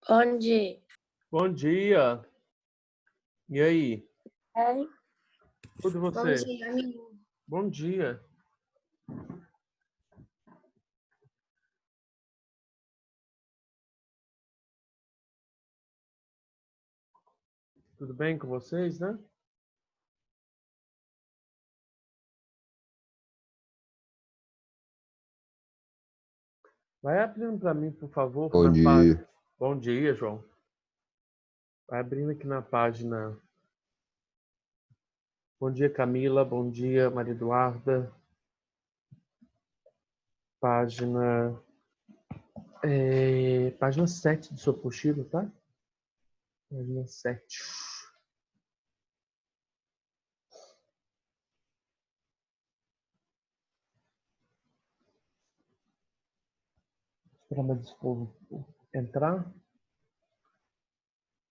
Bom dia. Bom dia. E aí? Oi. Tudo Bom você? dia, amigo. Bom dia. Tudo bem com vocês, né? Vai abrindo para mim, por favor, Bom na página. dia. Bom dia, João. Vai abrindo aqui na página. Bom dia, Camila. Bom dia, Maria Eduarda. Página. Página 7 do seu apostilo, tá? Página 7. Esperar mais esse povo entrar.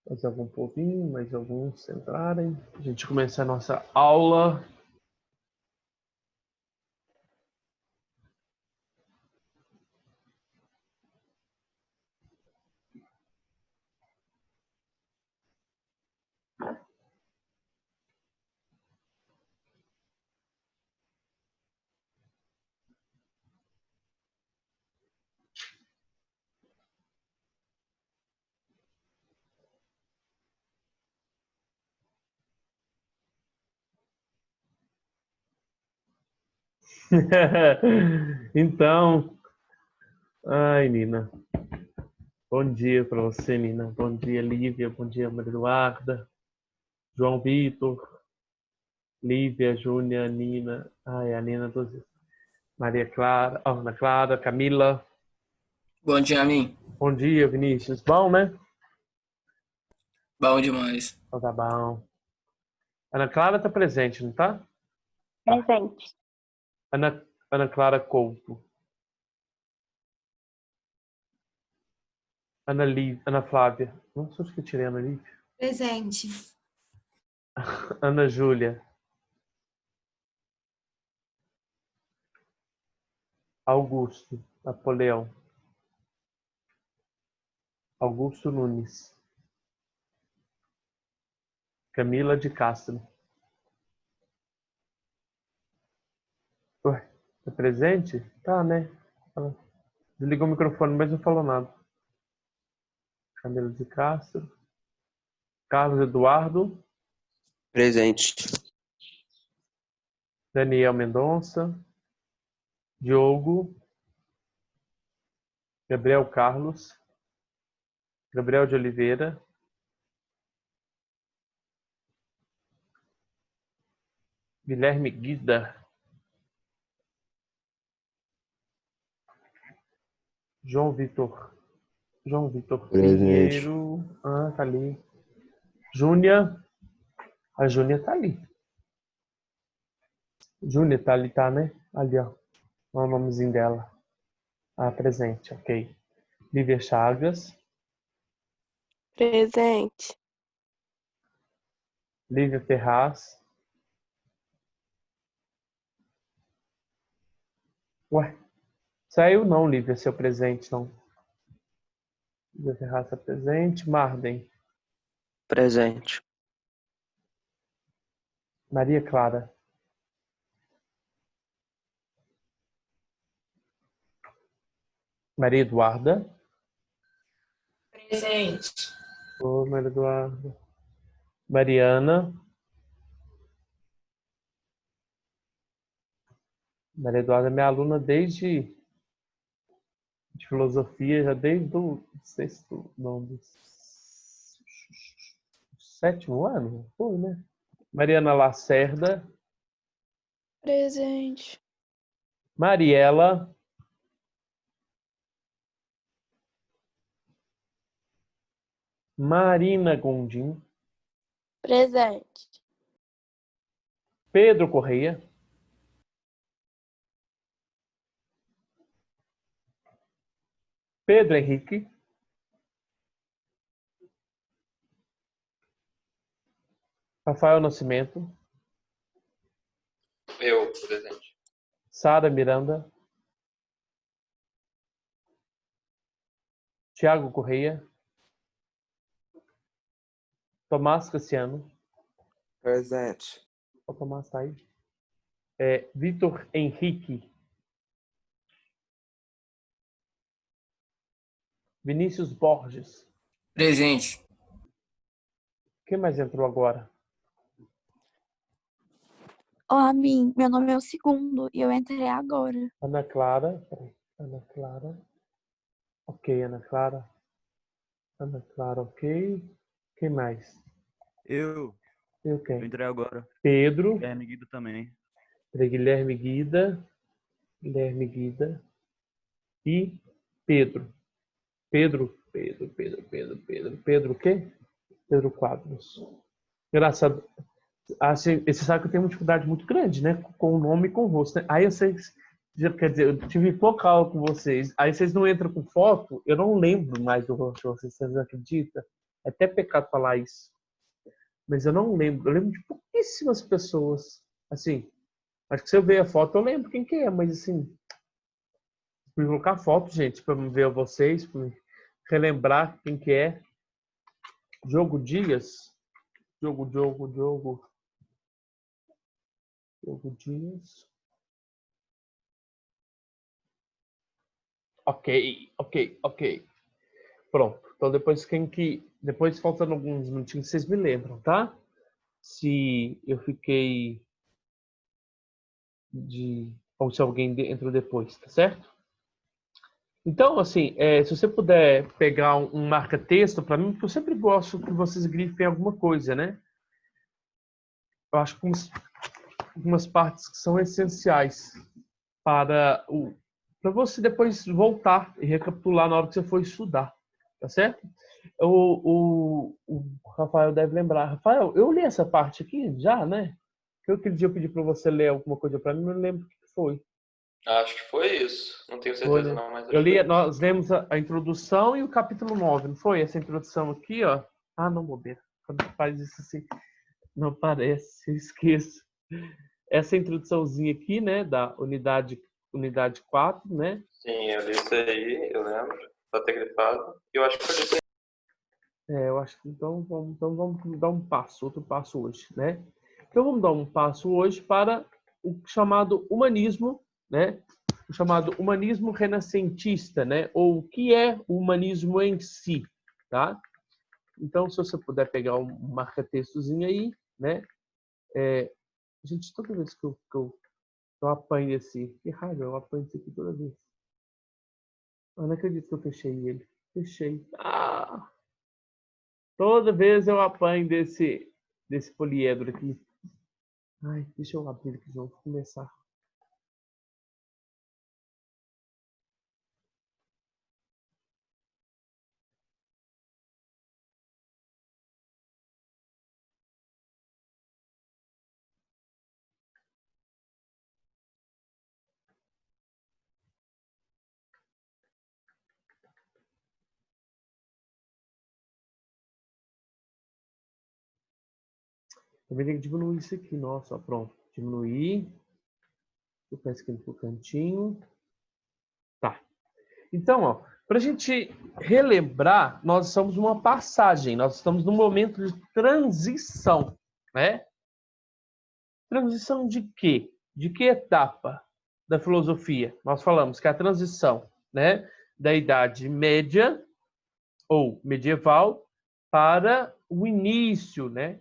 Mais algum povinho, mais alguns entrarem. A gente começa a nossa aula. Então, ai, Nina. Bom dia para você, Nina. Bom dia, Lívia. Bom dia, Maria Eduarda. João Vitor. Lívia, Júnia, Nina. Ai, a Nina, Maria Clara, Ana Clara, Camila. Bom dia, amigo. Bom dia, Vinícius. Bom, né? Bom demais. Então tá bom. Ana Clara tá presente, não tá? Presente. Ana Clara Couto. Ana Flávia. Nossa, acho que eu tirei a Ana Lívia. Presente. Ana Júlia. Augusto. Napoleão. Augusto Nunes. Camila de Castro. Ué, tá presente? Tá, né? Ela desligou o microfone, mas não falou nada. Camila de Castro. Carlos Eduardo. Presente. Daniel Mendonça. Diogo. Gabriel Carlos. Gabriel de Oliveira. Guilherme Guida. João Vitor. João Vitor Presente. Pinheiro. Ah, tá ali. Júnia. A Júnia tá ali. Júnia tá ali, tá, né? Ali, ó. Olha o nomezinho dela. Ah, presente, ok. Lívia Chagas. Presente. Lívia Ferraz. Ué, saiu não, Lívia, seu presente, não. Lívia Ferraz tá presente. Marden. Presente. Maria Clara. Maria Eduarda. Presente. Ô, Maria Eduarda. Mariana. Maria Eduarda é minha aluna desde de filosofia, já desde o sexto, não, do sétimo ano, foi, né? Mariana Lacerda. Presente. Mariela. Marina Gondim. Presente. Pedro Correia. Pedro Henrique. Rafael Nascimento. Eu, presente. Sara Miranda. Tiago Correia. Tomás Cassiano. Presente. O Tomás tá aí. Vitor Henrique. Vinícius Borges. Presente. Quem mais entrou agora? Olá, mim. Meu nome é o segundo e eu entrei agora. Ana Clara. Peraí. Ana Clara. Ok, Ana Clara. Ana Clara, ok. Quem mais? Eu Quem? entrei agora. Pedro. Guilherme Guido também. Guilherme Guida. Guilherme Guida. E Pedro. Pedro o quê? Pedro Quadros. Engraçado. Assim, você sabe que eu tenho uma dificuldade muito grande, né? Com o nome e com o rosto, né? Aí eu sei, quer dizer, eu tive pouca aula com vocês. Aí vocês não entram com foto, eu não lembro mais do rosto de vocês, vocês acreditam? É até pecado falar isso. Mas eu não lembro. Eu lembro de pouquíssimas pessoas. Assim, acho que se eu ver a foto, eu lembro quem que é, mas assim, vou colocar foto, gente, para ver vocês, para relembrar quem que é. Diogo Dias. Diogo Dias. Ok. Pronto. Então depois faltando alguns minutinhos, vocês me lembram, tá? Se eu fiquei ou se alguém entrou depois, tá certo? Então, assim, se você puder pegar um marca-texto para mim, porque eu sempre gosto que vocês grifem alguma coisa, né? Eu acho que algumas partes que são essenciais para você depois voltar e recapitular na hora que você for estudar, tá certo? O Rafael deve lembrar. Rafael, eu li essa parte aqui já, né? Que aquele dia eu pedi para você ler alguma coisa para mim, não lembro o que foi. Acho que foi isso. Não tenho certeza Foi, né? não, mas Eu li, nós lemos a introdução e o capítulo 9, não foi? Essa introdução aqui, ó. Ah, não, bobeira. Quando faz isso assim, não aparece, eu esqueço. Essa introduçãozinha aqui, né, da unidade 4, né? Sim, eu li isso aí, eu lembro. Só ter grifado. Eu acho que foi isso aí. Eu acho que então vamos dar outro passo hoje, né? Então vamos dar um passo hoje para o chamado humanismo, né? O chamado humanismo renascentista, né? Ou o que é o humanismo em si, tá? Então, se você puder pegar um marca-textozinho aí, né? Gente, toda vez que eu apanho que raiva, eu apanho esse aqui toda vez. Eu não acredito que eu fechei ele. Fechei. Toda vez eu apanho desse poliedro aqui. Ai, deixa eu abrir aqui, vamos começar. Também tem que diminuir isso aqui, nossa, ó, pronto. Diminuir. Eu peço aqui no cantinho. Tá. Então, ó, para a gente relembrar, nós estamos numa passagem, nós estamos num momento de transição, né? Transição de quê? De que etapa da filosofia? Nós falamos que é a transição, né, da Idade Média ou medieval para o início, né?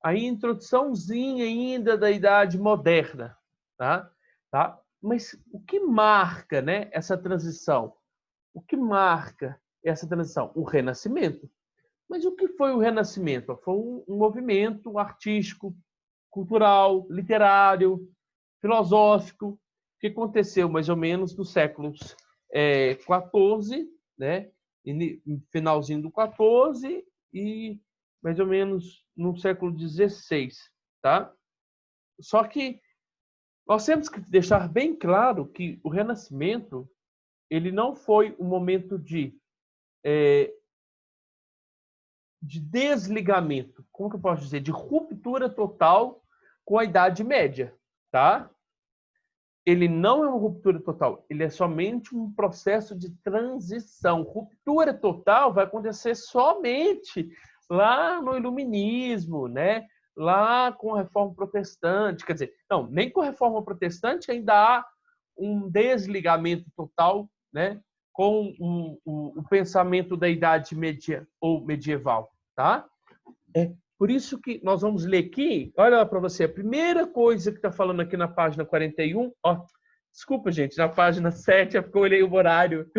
A introduçãozinha ainda da Idade Moderna, tá? Mas o que marca, né, essa transição? O que marca essa transição? O Renascimento. Mas o que foi o Renascimento? Foi um movimento artístico, cultural, literário, filosófico, que aconteceu mais ou menos nos séculos XIV, né? Finalzinho do XIV e mais ou menos no século XVI, tá? Só que nós temos que deixar bem claro que o Renascimento ele não foi um momento de desligamento como que eu posso dizer, de ruptura total com a Idade Média, tá? Ele não é uma ruptura total, ele é somente um processo de transição. Ruptura total vai acontecer somente lá no Iluminismo, né? Lá com a Reforma Protestante, quer dizer, não, nem com a Reforma Protestante ainda há um desligamento total, né? Com o pensamento da Idade Média ou medieval, tá? Por isso que nós vamos ler aqui, olha lá para você, a primeira coisa que está falando aqui na página 41, ó, desculpa, gente, na página 7, é porque eu olhei o horário,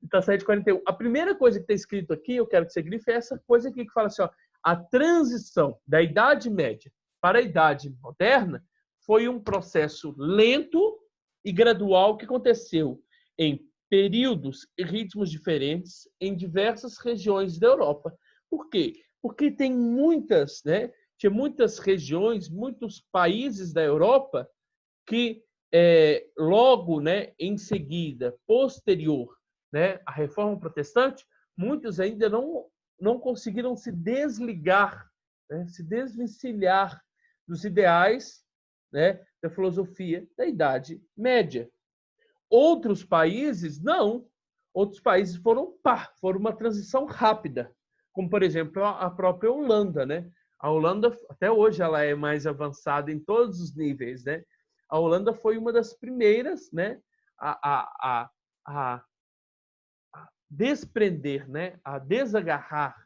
está 7h41. A primeira coisa que está escrito aqui, eu quero que você grife, é essa coisa aqui que fala assim, ó, a transição da Idade Média para a Idade Moderna foi um processo lento e gradual que aconteceu em períodos e ritmos diferentes em diversas regiões da Europa. Por quê? Porque tem tinha muitas regiões, muitos países da Europa que logo, em seguida, posterior, à Reforma Protestante, muitos ainda não conseguiram se desligar, se desvencilhar dos ideais, da filosofia da Idade Média. Outros países, não. Outros países foram uma transição rápida, como, por exemplo, a própria Holanda, né? A Holanda, até hoje, ela é mais avançada em todos os níveis, né? A Holanda foi uma das primeiras, a desprender, a desagarrar,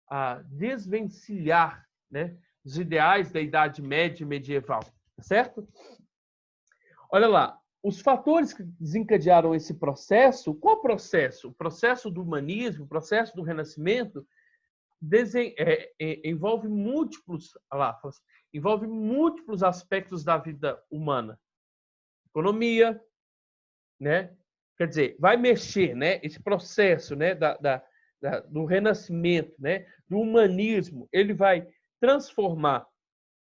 a desvencilhar, os ideais da Idade Média e medieval, certo? Olha lá, os fatores que desencadearam esse processo, qual processo? O processo do humanismo, o processo do Renascimento, envolve múltiplos aspectos da vida humana. Economia, quer dizer, vai mexer, esse processo, do Renascimento, do humanismo, ele vai transformar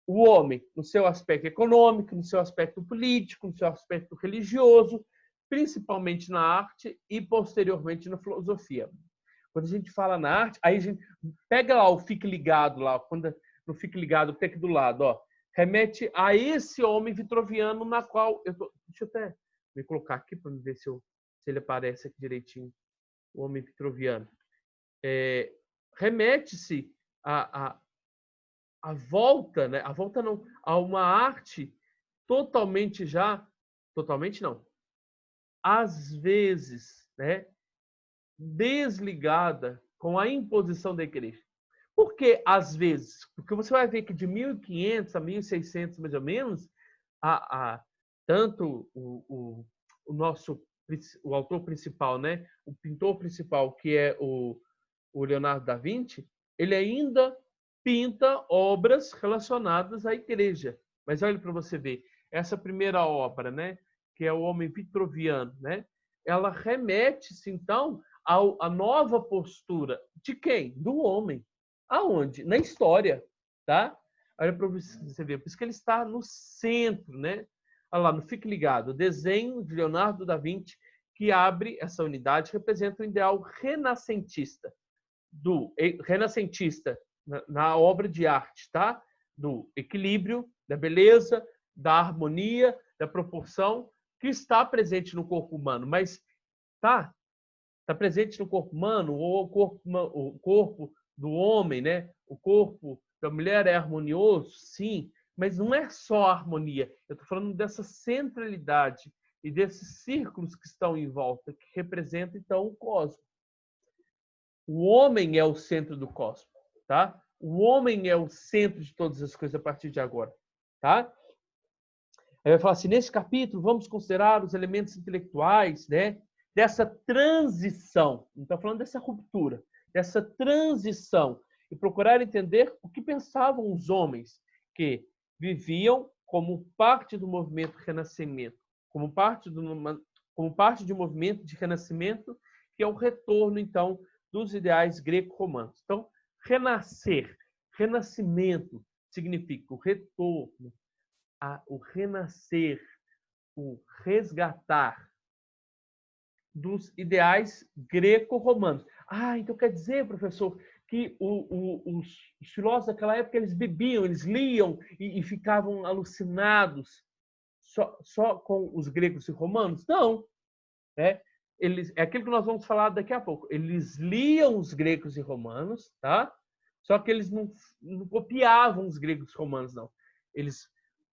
o homem no seu aspecto econômico, no seu aspecto político, no seu aspecto religioso, principalmente na arte e posteriormente na filosofia. Quando a gente fala na arte, aí a gente pega lá o Fique Ligado, lá, quando no Fique Ligado, tem aqui do lado, ó, remete a esse homem vitruviano na qual deixa eu até me colocar aqui para ver se ele aparece aqui direitinho, o homem vitruviano. Remete-se a volta, a volta não, a uma arte totalmente não, às vezes, desligada com a imposição da igreja. Por que às vezes? Porque você vai ver que de 1500 a 1600, mais ou menos, tanto o autor principal, o pintor principal, que é o Leonardo da Vinci, ele ainda pinta obras relacionadas à igreja. Mas olha para você ver, essa primeira obra, que é o Homem Vitruviano, ela remete-se, então, à nova postura de quem? Do homem. Aonde? Na história, tá? Olha para você ver, por isso que ele está no centro, Olha lá, no Fique Ligado, o desenho de Leonardo da Vinci que abre essa unidade, representa o ideal renascentista, na obra de arte, tá? Do equilíbrio, da beleza, da harmonia, da proporção, que está presente no corpo humano, mas está presente no corpo humano, ou o corpo do homem, o corpo da mulher é harmonioso, sim, mas não é só a harmonia. Eu estou falando dessa centralidade e desses círculos que estão em volta, que representam, então, o cosmos. O homem é o centro do cosmos, tá? O homem é o centro de todas as coisas a partir de agora, tá? Aí vai falar assim, nesse capítulo vamos considerar os elementos intelectuais, dessa transição. Não está falando dessa ruptura, dessa transição e procurar entender o que pensavam os homens que viviam como parte do movimento renascimento, como parte de um movimento de renascimento que é o retorno, então, dos ideais greco-romanos. Então, renascimento significa o retorno, o renascer, o resgatar dos ideais greco-romanos. Então quer dizer, professor, que os filósofos daquela época eles bebiam, eles liam e ficavam alucinados só com os gregos e romanos? Não. É aquilo que nós vamos falar daqui a pouco. Eles liam os gregos e romanos, tá? Só que eles não copiavam os gregos e romanos, não. Eles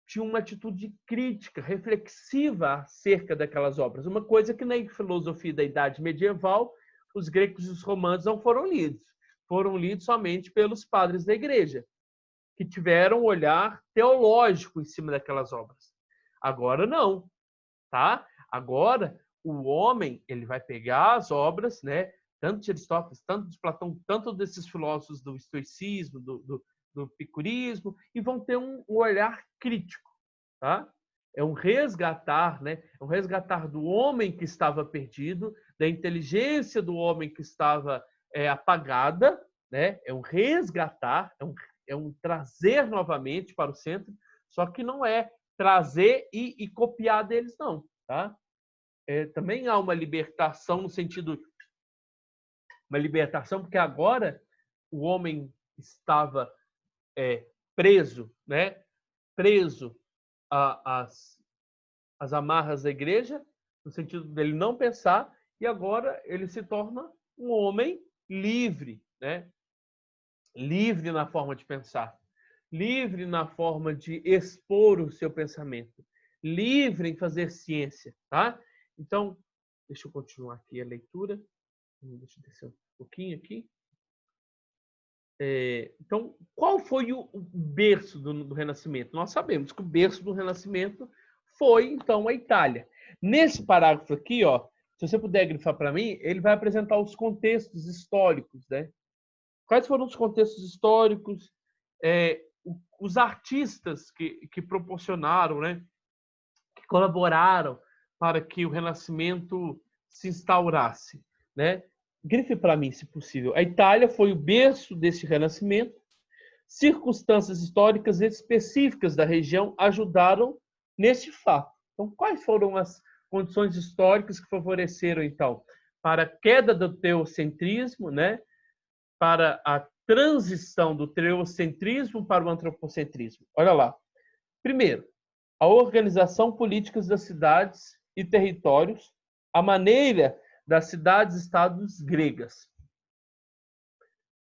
tinham uma atitude crítica, reflexiva acerca daquelas obras. Uma coisa que na filosofia da Idade Medieval, os gregos e os romanos não foram lidos. Foram lidos somente pelos padres da igreja, que tiveram um olhar teológico em cima daquelas obras. Agora não, tá? Agora o homem ele vai pegar as obras, né? Tanto de Aristóteles, tanto de Platão, tanto desses filósofos do estoicismo, do epicurismo, e vão ter um olhar crítico, tá? É um resgatar, né? É um resgatar do homem que estava perdido, da inteligência do homem que estava apagada, né? É um resgatar, é um trazer novamente para o centro, só que não é trazer e copiar deles, não, tá? Também há uma libertação no sentido, uma libertação porque agora o homem estava preso, né? Preso às amarras da igreja, no sentido dele não pensar, e agora ele se torna um homem livre, né? Livre na forma de pensar, livre na forma de expor o seu pensamento, livre em fazer ciência, tá? Então, deixa eu continuar aqui a leitura. Deixa eu descer um pouquinho aqui. Então, qual foi o berço do Renascimento? Nós sabemos que o berço do Renascimento foi, então, a Itália. Nesse parágrafo aqui, ó, se você puder grifar para mim, ele vai apresentar os contextos históricos, né? Quais foram os contextos históricos, os artistas que proporcionaram, né? Que colaboraram para que o Renascimento se instaurasse, né? Grife para mim, se possível. A Itália foi o berço desse Renascimento. Circunstâncias históricas específicas da região ajudaram nesse fato. Então, quais foram as condições históricas que favoreceram, então, para a queda do teocentrismo, né? Para a transição do teocentrismo para o antropocentrismo? Olha lá. Primeiro, a organização política das cidades e territórios, a maneira das cidades-estados gregas.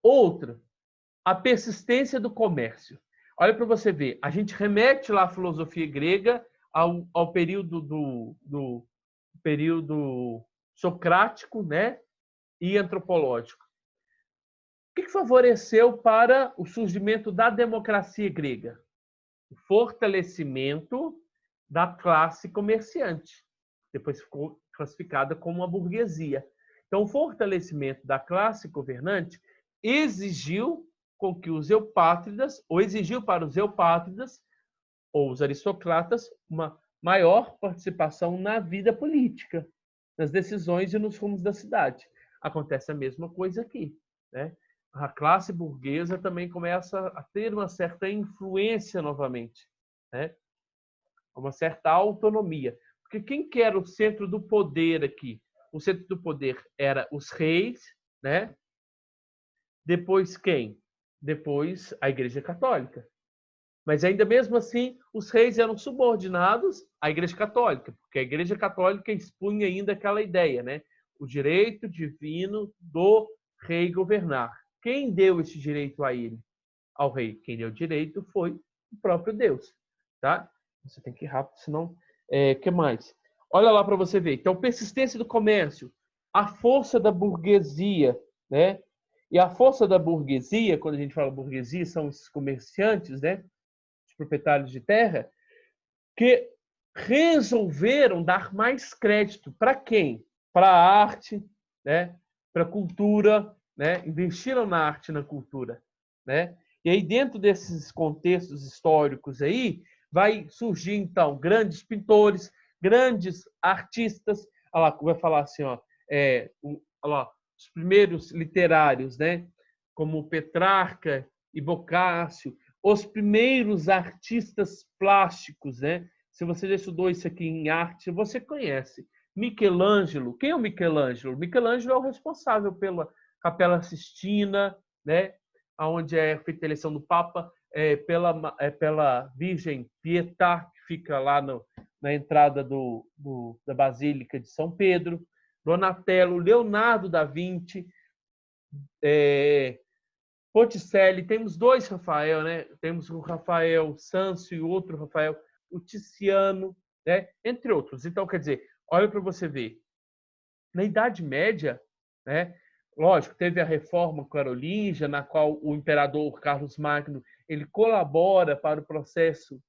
Outra, a persistência do comércio. Olha para você ver, a gente remete lá à filosofia grega ao período do período socrático, né, e antropológico. O que favoreceu para o surgimento da democracia grega? O fortalecimento da classe comerciante. Depois ficou classificada como uma burguesia. Então, o fortalecimento da classe governante exigiu com que os eupátridas, ou exigiu para os eupátridas, ou os aristocratas, uma maior participação na vida política, nas decisões e nos rumos da cidade. Acontece a mesma coisa aqui, né? A classe burguesa também começa a ter uma certa influência novamente, né? Uma certa autonomia. Porque quem que era o centro do poder aqui? O centro do poder era os reis, né? Depois quem? Depois a Igreja Católica. Mas ainda mesmo assim, os reis eram subordinados à Igreja Católica, porque a Igreja Católica expunha ainda aquela ideia, né? O direito divino do rei governar. Quem deu esse direito a ele? Ao rei. Quem deu o direito foi o próprio Deus, tá? Você tem que ir rápido, senão... que mais? Olha lá para você ver. Então, persistência do comércio, a força da burguesia, né? E a força da burguesia, quando a gente fala burguesia, são esses comerciantes, né? Os proprietários de terra, que resolveram dar mais crédito para quem? Para a arte, né? Para a cultura, né? Investiram na arte e na cultura, né? E aí, dentro desses contextos históricos aí, vai surgir, então, grandes pintores, grandes artistas. Olha lá, vai falar assim, ó, olha lá, os primeiros literários, né? Como Petrarca e Boccaccio, os primeiros artistas plásticos, né? Se você já estudou isso aqui em arte, você conhece. Michelangelo. Quem é o Michelangelo? Michelangelo é o responsável pela Capela Sistina, né? Onde é feita a eleição do Papa, pela Virgem Pietà, que fica lá na entrada da Basílica de São Pedro, Donatello, Leonardo da Vinci, Botticelli, temos dois Rafael, né? Temos o Rafael Sanzio e outro Rafael, o Tiziano, né? Entre outros. Então, quer dizer, olha para você ver. Na Idade Média, né? Lógico, teve a Reforma Carolíngia, na qual o imperador Carlos Magno ele colabora para o processo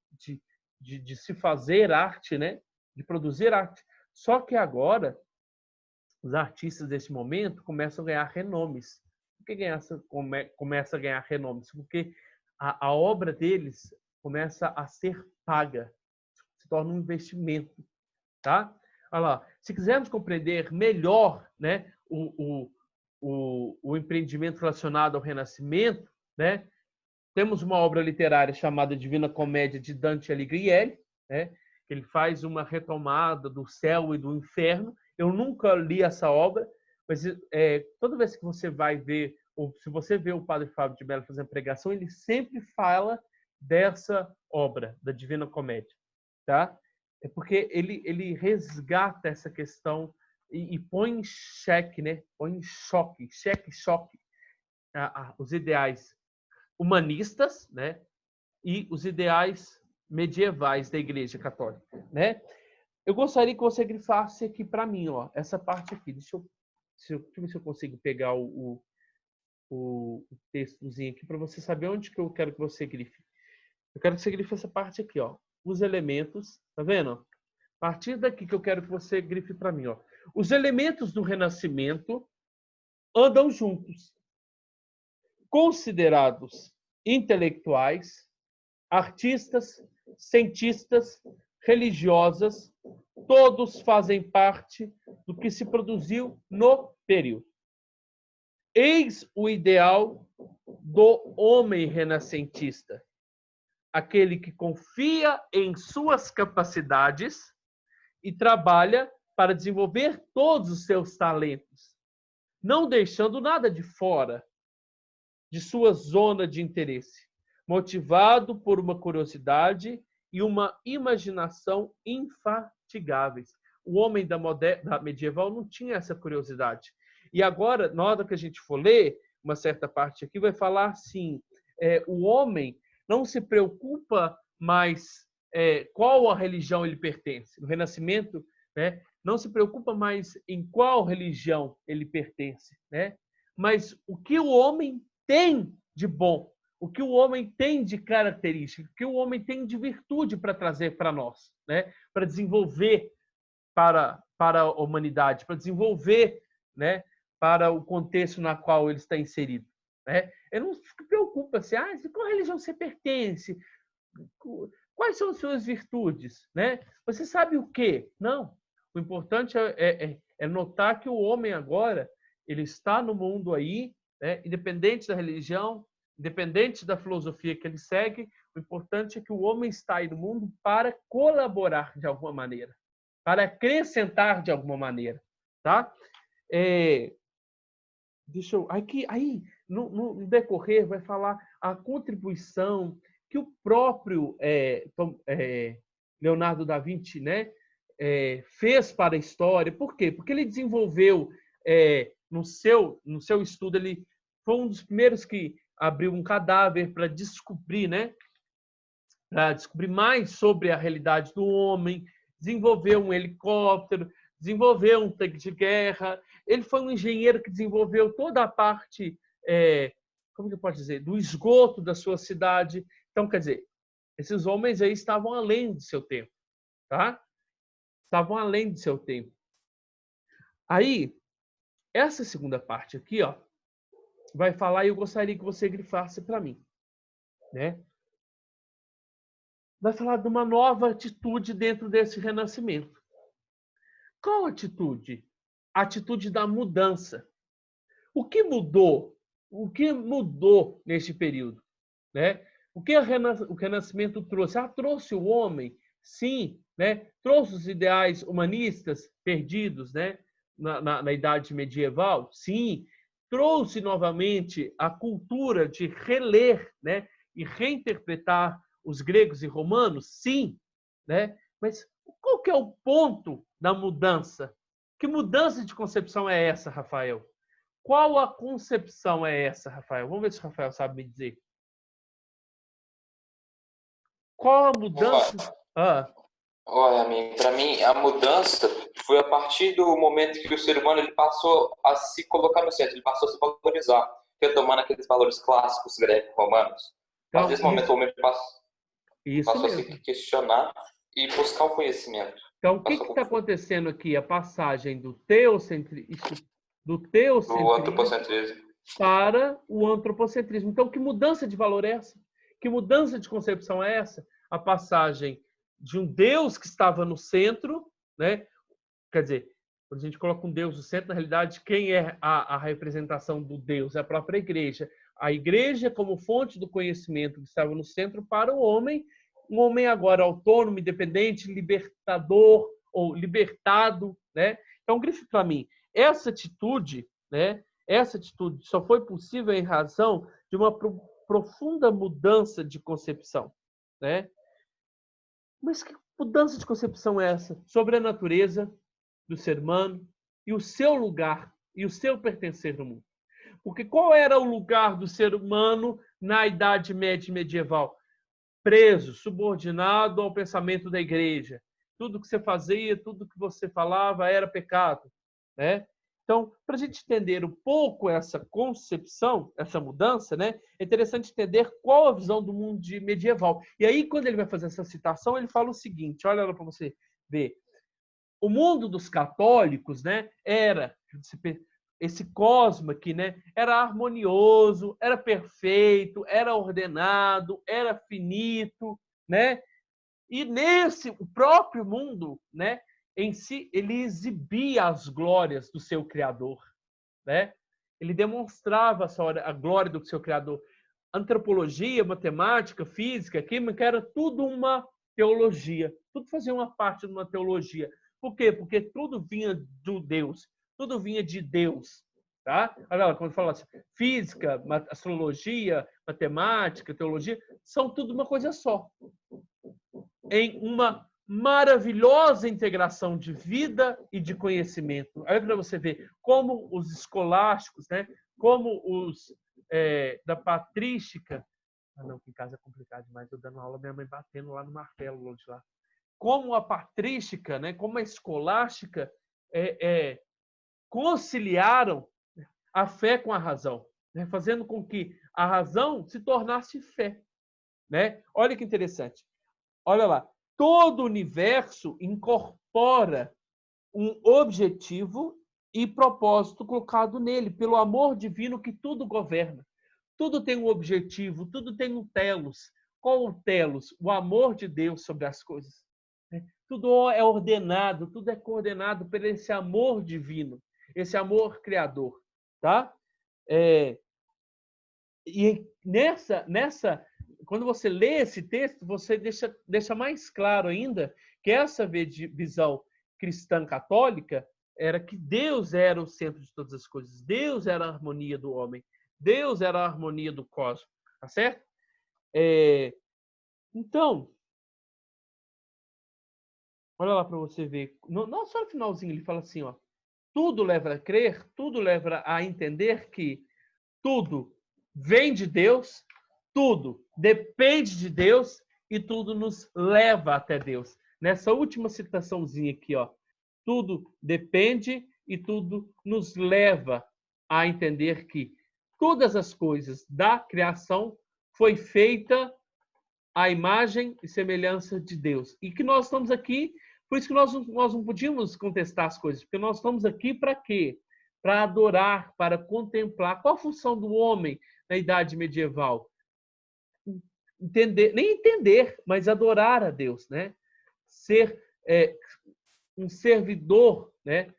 de se fazer arte, né? De produzir arte. Só que agora, os artistas desse momento começam a ganhar renomes. Por que começa a ganhar renomes? Porque a obra deles começa a ser paga, se torna um investimento. Tá? Olha lá. Se quisermos compreender melhor, né, o empreendimento relacionado ao Renascimento, né, temos uma obra literária chamada Divina Comédia de Dante Alighieri, né, que ele faz uma retomada do céu e do inferno. Eu nunca li essa obra, mas toda vez que você vai ver, ou se você vê o Padre Fábio de Mello fazendo pregação, ele sempre fala dessa obra, da Divina Comédia. Tá? É porque ele resgata essa questão e põe em xeque, né? Põe em choque os ideais humanistas, né? E os ideais medievais da Igreja Católica, né? Eu gostaria que você grifasse aqui para mim, ó, essa parte aqui. Deixa eu ver se eu consigo pegar o textozinho aqui para você saber onde que eu quero que você grife. Eu quero que você grife essa parte aqui, ó. Os elementos, tá vendo? A partir daqui que eu quero que você grife para mim, ó. Os elementos do Renascimento andam juntos. Considerados intelectuais, artistas, cientistas, religiosas, todos fazem parte do que se produziu no período. Eis o ideal do homem renascentista, aquele que confia em suas capacidades e trabalha para desenvolver todos os seus talentos, não deixando nada de fora de sua zona de interesse, motivado por uma curiosidade e uma imaginação infatigáveis. O homem da medieval não tinha essa curiosidade. E agora, na hora que a gente for ler, uma certa parte aqui vai falar assim, o homem não se preocupa mais qual a religião ele pertence. No Renascimento, né, não se preocupa mais em qual religião ele pertence, né? Mas o que o homem tem de bom, o que o homem tem de característica, o que o homem tem de virtude para trazer para nós, né? Para desenvolver para a humanidade, para desenvolver, né, para o contexto na qual ele está inserido. Né? Ele não se preocupa assim, qual religião você pertence? Quais são as suas virtudes? Né? Você sabe o quê? Não. O importante é notar que o homem agora ele está no mundo aí, né? Independente da religião, independente da filosofia que ele segue, o importante é que o homem está aí no mundo para colaborar de alguma maneira, para acrescentar de alguma maneira. Tá? Deixa eu... Aí no decorrer, vai falar a contribuição que o próprio Leonardo da Vinci, né, fez para a história. Por quê? Porque ele desenvolveu, no seu estudo, ele foi um dos primeiros que abriu um cadáver para descobrir, né, para descobrir mais sobre a realidade do homem, desenvolveu um helicóptero, desenvolveu um tanque de guerra. Ele foi um engenheiro que desenvolveu toda a parte, como que eu posso dizer, do esgoto da sua cidade. Então, quer dizer, esses homens aí estavam além do seu tempo, tá? Estavam além do seu tempo. Aí, essa segunda parte aqui, ó, vai falar, e eu gostaria que você grifasse para mim, né? Vai falar de uma nova atitude dentro desse renascimento. Qual atitude? A atitude da mudança. O que mudou? O que mudou neste período? Né? O que o Renascimento trouxe? Trouxe o homem, sim, né? Trouxe os ideais humanistas perdidos, né? na Idade Medieval, sim. trouxe novamente a cultura de reler, né, e reinterpretar os gregos e romanos? Sim, né? Mas qual que é o ponto da mudança? Que mudança de concepção é essa, Rafael? Qual a concepção é essa, Rafael? Vamos ver se o Rafael sabe me dizer. Qual a mudança? Olha, amigo, para mim a mudança foi a partir do momento que o ser humano ele passou a se colocar no centro, ele passou a se valorizar, retomando aqueles valores clássicos greco-romanos. A partir desse momento o homem passou a se questionar e buscar o conhecimento. Então, o que está acontecendo aqui? A passagem do antropocentrismo para o antropocentrismo. Então, que mudança de valor é essa? Que mudança de concepção é essa? A passagem de um Deus que estava no centro, né? Quer dizer, quando a gente coloca um Deus no centro, na realidade, quem é a representação do Deus? É a própria igreja. A igreja como fonte do conhecimento que estava no centro para o homem, um homem agora autônomo, independente, libertador ou libertado, né? Então, grife para mim, essa atitude, né? Essa atitude só foi possível em razão de uma profunda mudança de concepção, né? Mas que mudança de concepção é essa? Sobre a natureza do ser humano e o seu lugar e o seu pertencer no mundo. Porque qual era o lugar do ser humano na Idade Média medieval? Preso, subordinado ao pensamento da igreja. Tudo que você fazia, tudo que você falava era pecado, né? Então, para a gente entender um pouco essa concepção, essa mudança, né, é interessante entender qual a visão do mundo medieval. E aí, quando ele vai fazer essa citação, ele fala o seguinte, olha lá para você ver. O mundo dos católicos, né, era esse cosmo aqui, né, era harmonioso, era perfeito, era ordenado, era finito, né? E nesse o próprio mundo, né, em si, ele exibia as glórias do seu Criador, né? Ele demonstrava a glória do seu Criador. Antropologia, matemática, física, química, era tudo uma teologia. Tudo fazia uma parte de uma teologia. Por quê? Porque tudo vinha do Deus. Tudo vinha de Deus. Tá? Olha lá, quando fala assim, física, astrologia, matemática, teologia, são tudo uma coisa só. Em uma maravilhosa integração de vida e de conhecimento. Olha para você ver como os escolásticos, né? Como os da patrística. Ah, não, que em casa é complicado demais. Eu dando aula, minha mãe batendo lá no martelo longe lá. Como a patrística, né? Como a escolástica conciliaram a fé com a razão, né? Fazendo com que a razão se tornasse fé, né? Olha que interessante. Olha lá. Todo o universo incorpora um objetivo e propósito colocado nele, pelo amor divino que tudo governa. Tudo tem um objetivo, tudo tem um telos. Qual o telos? O amor de Deus sobre as coisas. Tudo é ordenado, tudo é coordenado por esse amor divino, esse amor criador. Tá? E quando você lê esse texto, você deixa mais claro ainda que essa visão cristã católica era que Deus era o centro de todas as coisas. Deus era a harmonia do homem. Deus era a harmonia do cosmos. Tá certo? Então, olha lá para você ver. Não só no finalzinho, ele fala assim, ó, tudo leva a crer, tudo leva a entender que tudo vem de Deus, tudo depende de Deus e tudo nos leva até Deus. Nessa última citaçãozinha aqui, ó, tudo depende e tudo nos leva a entender que todas as coisas da criação foi feita à imagem e semelhança de Deus. E que nós estamos aqui, por isso que nós não podíamos contestar as coisas, porque nós estamos aqui para quê? Para adorar, para contemplar. Qual a função do homem na Idade Medieval? Nem entender, mas adorar a Deus, né? Ser um servidor, né?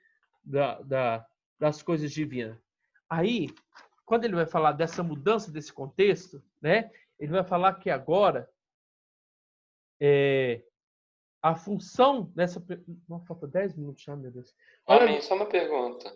das coisas divinas. Aí, quando ele vai falar dessa mudança desse contexto, né? Ele vai falar que agora a função dessa... Não, falta 10 minutos já, meu Deus. Amém, só uma pergunta.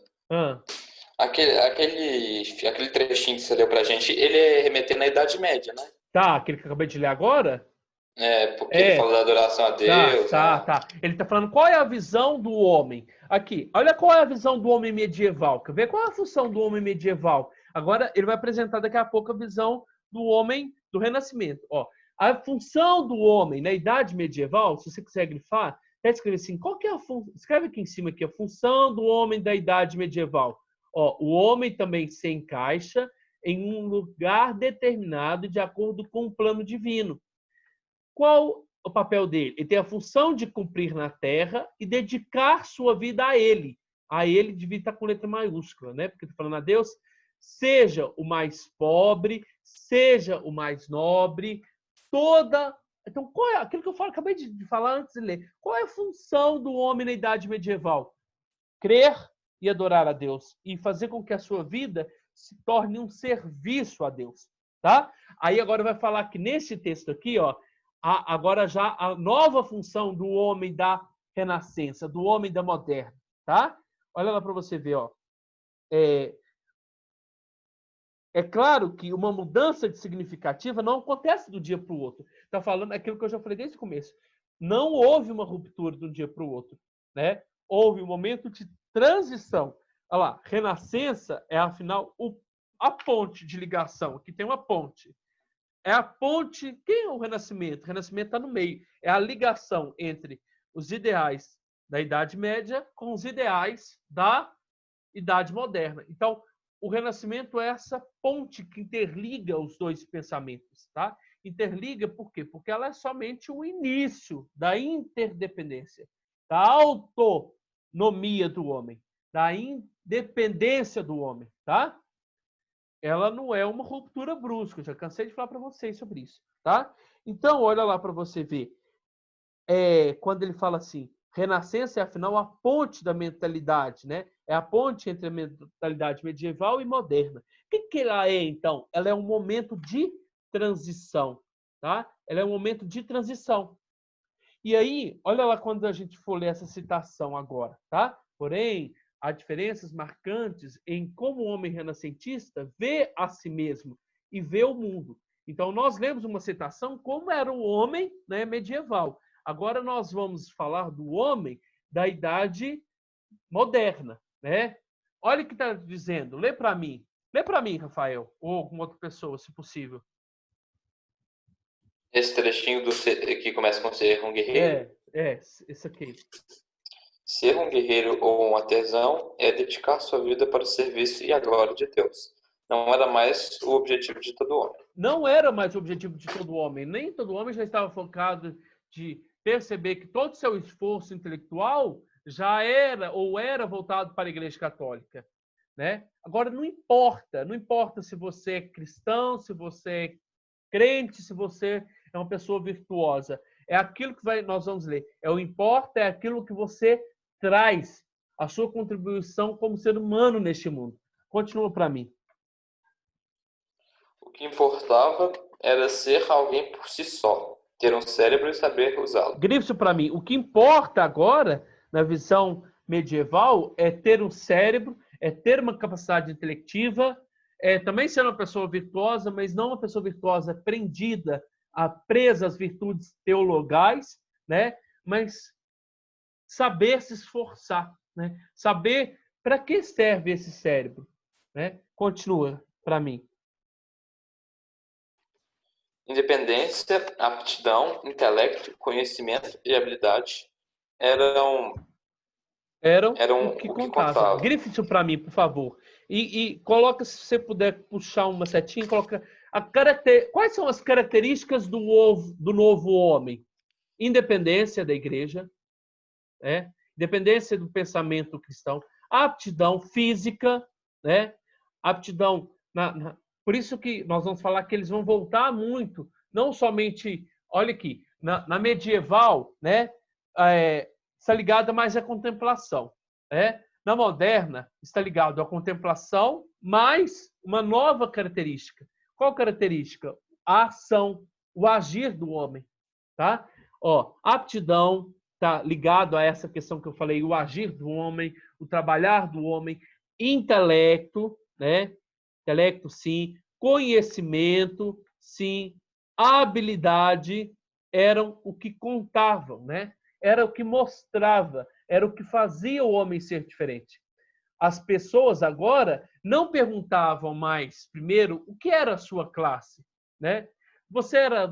Aquele trechinho que você leu pra gente, ele é remetendo à Idade Média, né? Tá, aquele que eu acabei de ler agora? É, porque ele É, fala da adoração a tá, Deus, tá, né? tá. Ele tá falando qual é a visão do homem. Aqui, olha qual é a visão do homem medieval. Quer ver qual é a função do homem medieval? Agora ele vai apresentar daqui a pouco a visão do homem do Renascimento. Ó, a função do homem na Idade Medieval, se você quiser grifar, tá escrito assim, qual que é a função? Escreve aqui em cima aqui, a função do homem da Idade Medieval. Ó, o homem também se encaixa em um lugar determinado de acordo com o plano divino. Qual o papel dele? Ele tem a função de cumprir na Terra e dedicar sua vida a ele. A ele devia estar com letra maiúscula, né? Porque está falando a Deus, seja o mais pobre, seja o mais nobre, toda. Então, qual é aquilo que eu acabei de falar antes de ler? Qual é a função do homem na Idade Medieval? Crer e adorar a Deus e fazer com que a sua vida se torne um serviço a Deus, tá? Aí agora vai falar que nesse texto aqui, ó, agora já a nova função do homem da renascença, do homem da moderna, tá? Olha lá para você ver, ó. É claro que uma mudança significativa não acontece do dia para o outro. Está falando aquilo que eu já falei desde o começo. Não houve uma ruptura de um dia para o outro, né? Houve um momento de transição. Olha lá, renascença é, afinal, a ponte de ligação. Aqui tem uma ponte. É a ponte. Quem é o Renascimento? O Renascimento está no meio. É a ligação entre os ideais da Idade Média com os ideais da Idade Moderna. Então, o Renascimento é essa ponte que interliga os dois pensamentos, tá? Interliga por quê? Porque ela é somente o início da interdependência, da autonomia do homem, da independência do homem, tá? Ela não é uma ruptura brusca. Eu já cansei de falar para vocês sobre isso, tá? Então, olha lá para você ver. Quando ele fala assim, renascença é, afinal, a ponte da mentalidade, né? É a ponte entre a mentalidade medieval e moderna. O que ela é, então? Ela é um momento de transição, tá? Ela é um momento de transição. E aí, olha lá quando a gente for ler essa citação agora, tá? Porém, há diferenças marcantes em como o homem renascentista vê a si mesmo e vê o mundo. Então, nós lemos uma citação como era o homem, né, medieval. Agora nós vamos falar do homem da idade moderna, né? Olha o que está dizendo. Lê para mim. Lê para mim, Rafael, ou alguma outra pessoa, se possível. Esse trechinho que começa com ser um guerreiro. Esse aqui. Ser um guerreiro ou um artesão é dedicar sua vida para o serviço e a glória de Deus. Não era mais o objetivo de todo homem. Não era mais o objetivo de todo homem. Nem todo homem já estava focado de perceber que todo o seu esforço intelectual já era ou era voltado para a Igreja Católica, né? Agora, não importa se você é cristão, se você é crente, se você é uma pessoa virtuosa. É aquilo que nós vamos ler. É aquilo que você traz, a sua contribuição como ser humano neste mundo. Continua para mim. O que importava era ser alguém por si só, ter um cérebro e saber usá-lo. Grife isso para mim. O que importa agora, na visão medieval, é ter um cérebro, é ter uma capacidade intelectiva, é também ser uma pessoa virtuosa, mas não uma pessoa virtuosa prendida, presa às virtudes teologais, né? Mas saber se esforçar, né? Saber para que serve esse cérebro, né? Continua para mim. Independência, aptidão, intelecto, conhecimento e habilidade eram o que contava. Grife isso para mim, por favor. E coloca, se você puder puxar uma setinha, coloca quais são as características do novo homem? Independência da igreja, né? Independência do pensamento cristão, aptidão física, né? Aptidão por isso que nós vamos falar que eles vão voltar muito, não somente, olha aqui, na medieval, né? Está ligada mais à contemplação, né? Na moderna, está ligado à contemplação, mais uma nova característica. Qual característica? A ação, o agir do homem, tá? Ó, aptidão está ligado a essa questão que eu falei, o agir do homem, o trabalhar do homem, intelecto, né? Intelecto, sim. Conhecimento, sim. Habilidade eram o que contavam, né? Era o que mostrava, era o que fazia o homem ser diferente. As pessoas agora não perguntavam mais, primeiro, o que era a sua classe, né? Você era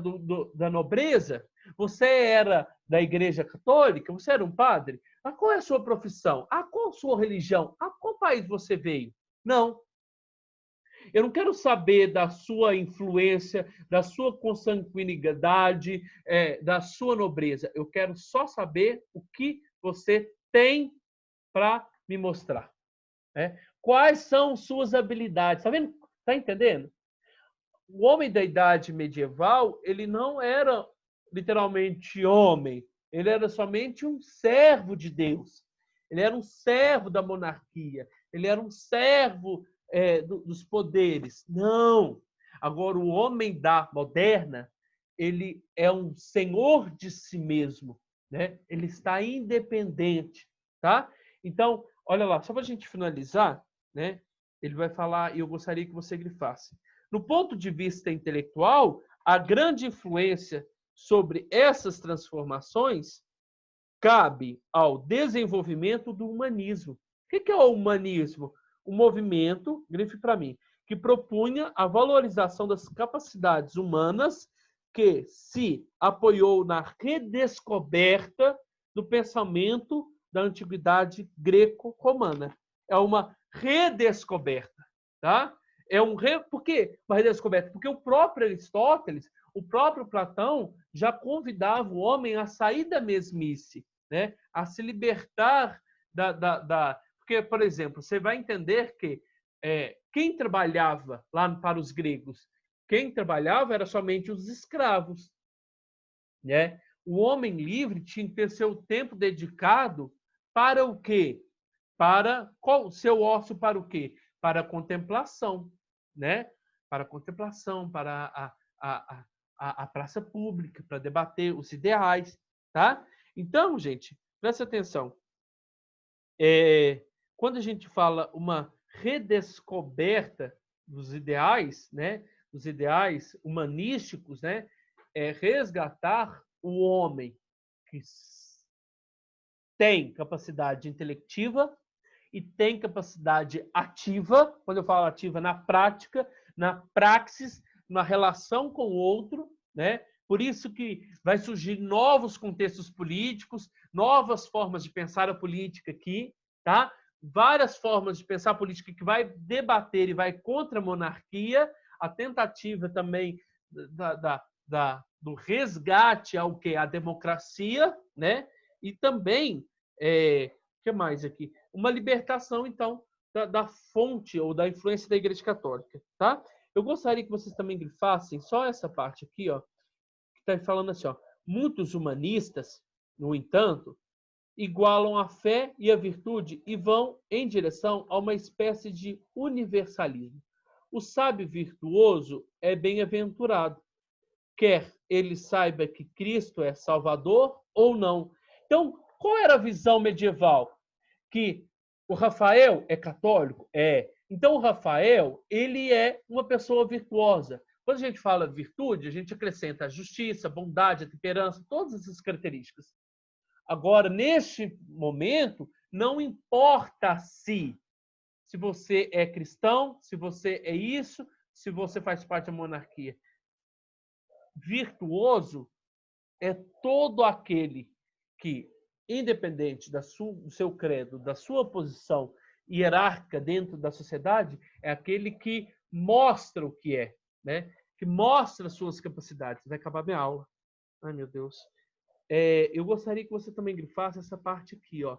da nobreza? Você era da Igreja Católica? Você era um padre? Qual é a sua profissão? Qual a sua religião? Qual país você veio? Não. Eu não quero saber da sua influência, da sua consanguinidade, da sua nobreza. Eu quero só saber o que você tem para me mostrar. Né? Quais são suas habilidades? Tá vendo? Tá entendendo? O homem da idade medieval, ele não era literalmente homem, ele era somente um servo de Deus. Ele era um servo da monarquia, ele era um servo dos poderes. Não! Agora, o homem da moderna, ele é um senhor de si mesmo, né? Ele está independente, tá? Então, olha lá, só para a gente finalizar, né? Ele vai falar, e eu gostaria que você grifasse. No ponto de vista intelectual, a grande influência sobre essas transformações cabe ao desenvolvimento do humanismo. O que é o humanismo? Um movimento, grife para mim, que propunha a valorização das capacidades humanas, que se apoiou na redescoberta do pensamento da antiguidade greco-romana. É uma redescoberta, tá? Por que uma redescoberta? Porque o próprio Aristóteles, o próprio Platão já convidava o homem a sair da mesmice, né? A se libertar Porque, por exemplo, você vai entender que quem trabalhava lá para os gregos, quem trabalhava era somente os escravos, né? O homem livre tinha que ter seu tempo dedicado para o quê? Qual o seu ócio para o quê? Para a contemplação, né? Para a contemplação, para a praça pública, para debater os ideais, tá? Então, gente, presta atenção. Quando a gente fala uma redescoberta dos ideais, né? Os ideais humanísticos, né? É resgatar o homem que tem capacidade intelectiva e tem capacidade ativa, quando eu falo ativa, na prática, na praxis, na relação com o outro, né? Por isso que vai surgir novos contextos políticos, novas formas de pensar a política aqui, tá? Várias formas de pensar a política que vai debater e vai contra a monarquia, a tentativa também do resgate ao que? A democracia, né? E também, o que mais aqui? Uma libertação, então, da fonte ou da influência da Igreja Católica, tá? Eu gostaria que vocês também grifassem só essa parte aqui, ó, que está falando assim, ó, muitos humanistas, no entanto, igualam a fé e a virtude e vão em direção a uma espécie de universalismo. O sábio virtuoso é bem-aventurado, quer ele saiba que Cristo é Salvador ou não. Então, qual era a visão medieval? Que o Rafael é católico? É. Então, o Rafael, ele é uma pessoa virtuosa. Quando a gente fala virtude, a gente acrescenta a justiça, a bondade, a temperança, todas essas características. Agora, neste momento, não importa se você é cristão, se você é isso, se você faz parte da monarquia. Virtuoso é todo aquele que, independente do seu credo, da sua posição hierárquica dentro da sociedade, é aquele que mostra o que é, né? Que mostra suas capacidades. Vai acabar minha aula. Ai, meu Deus. Eu gostaria que você também grifasse essa parte aqui, ó.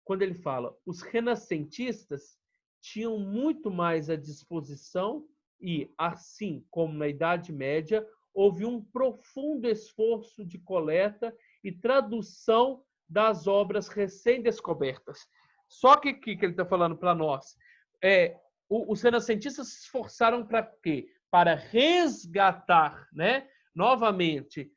Quando ele fala, os renascentistas tinham muito mais à disposição e, assim como na Idade Média, houve um profundo esforço de coleta e tradução das obras recém-descobertas. Só que o que ele está falando para nós? Os renascentistas se esforçaram para quê? Para resgatar, né, novamente